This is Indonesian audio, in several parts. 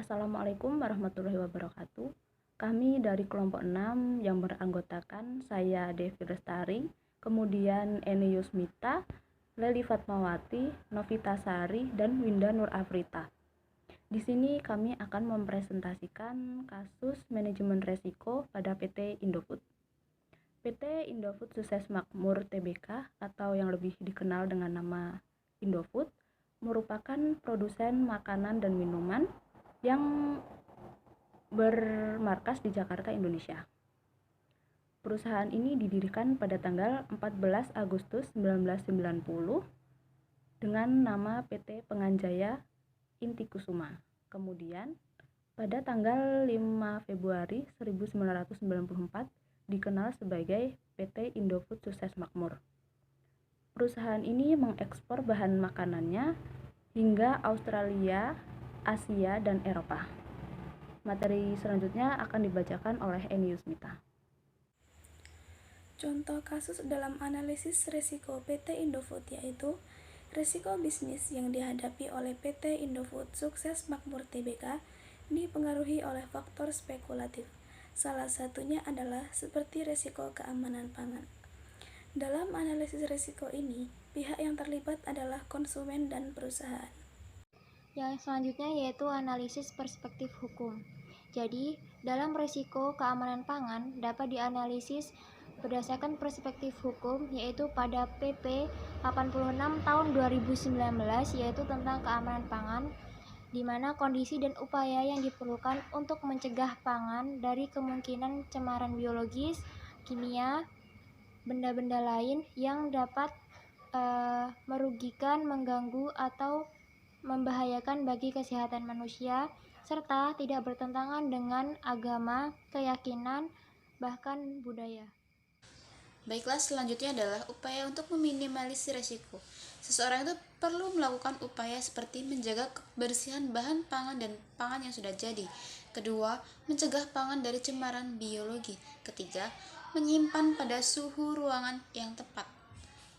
Assalamualaikum warahmatullahi wabarakatuh. Kami dari kelompok 6 yang beranggotakan saya Devi Lestari, kemudian Eni Yusmita, Leli Fatmawati, Novita Sari, dan Winda Nur Afrita. Di sini kami akan mempresentasikan kasus manajemen resiko pada PT Indofood. PT Indofood Sukses Makmur Tbk atau yang lebih dikenal dengan nama Indofood merupakan produsen makanan dan minuman yang bermarkas di Jakarta, Indonesia. Perusahaan ini didirikan pada tanggal 14 Agustus 1990 dengan nama PT Penganjaya Intikusuma. Kemudian pada tanggal 5 Februari 1994 dikenal sebagai PT Indofood Sukses Makmur. Perusahaan ini mengekspor bahan makanannya hingga Australia, Asia, dan Eropa. Materi selanjutnya akan dibacakan oleh Eni Yusmita. Contoh kasus dalam analisis risiko PT Indofood yaitu risiko bisnis yang dihadapi oleh PT Indofood Sukses Makmur Tbk dipengaruhi oleh faktor spekulatif. Salah satunya adalah seperti risiko keamanan pangan. Dalam analisis risiko ini, pihak yang terlibat adalah konsumen dan perusahaan. Yang selanjutnya yaitu analisis perspektif hukum. Jadi, dalam risiko keamanan pangan dapat dianalisis berdasarkan perspektif hukum yaitu pada PP 86 tahun 2019 yaitu tentang keamanan pangan, di mana kondisi dan upaya yang diperlukan untuk mencegah pangan dari kemungkinan cemaran biologis, kimia, benda-benda lain yang dapat merugikan, mengganggu, atau membahayakan bagi kesehatan manusia, serta tidak bertentangan dengan agama, keyakinan, bahkan budaya. Baiklah, selanjutnya adalah upaya untuk meminimalisir resiko. Seseorang itu perlu melakukan upaya seperti menjaga kebersihan bahan pangan dan pangan yang sudah jadi. Kedua, mencegah pangan dari cemaran biologi. Ketiga, menyimpan pada suhu ruangan yang tepat,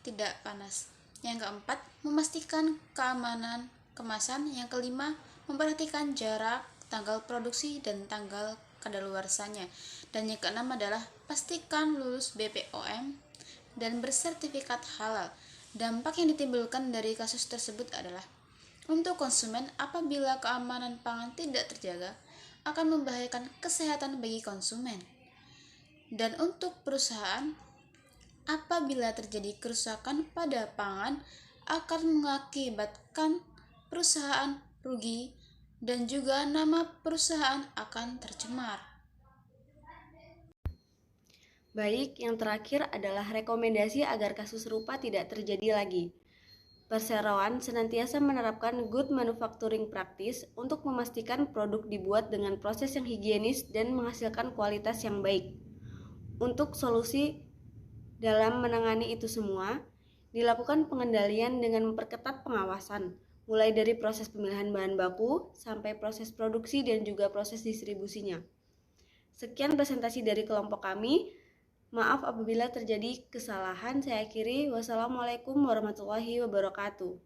tidak panas. Yang keempat, memastikan keamanan kemasan. Yang kelima, memperhatikan jarak, tanggal produksi, dan tanggal kadaluarsanya. Dan yang keenam adalah pastikan lulus BPOM dan bersertifikat halal. Dampak yang ditimbulkan dari kasus tersebut adalah untuk konsumen, apabila keamanan pangan tidak terjaga, akan membahayakan kesehatan bagi konsumen. Dan untuk perusahaan, apabila terjadi kerusakan pada pangan, akan mengakibatkan perusahaan rugi dan juga nama perusahaan akan tercemar. Baik, yang terakhir adalah rekomendasi agar kasus serupa tidak terjadi lagi. Perseroan senantiasa menerapkan good manufacturing practice untuk memastikan produk dibuat dengan proses yang higienis dan menghasilkan kualitas yang baik. Untuk solusi dalam menangani itu semua, dilakukan pengendalian dengan memperketat pengawasan, mulai dari proses pemilihan bahan baku sampai proses produksi dan juga proses distribusinya. Sekian presentasi dari kelompok kami. Maaf apabila terjadi kesalahan, saya akhiri. Wassalamualaikum warahmatullahi wabarakatuh.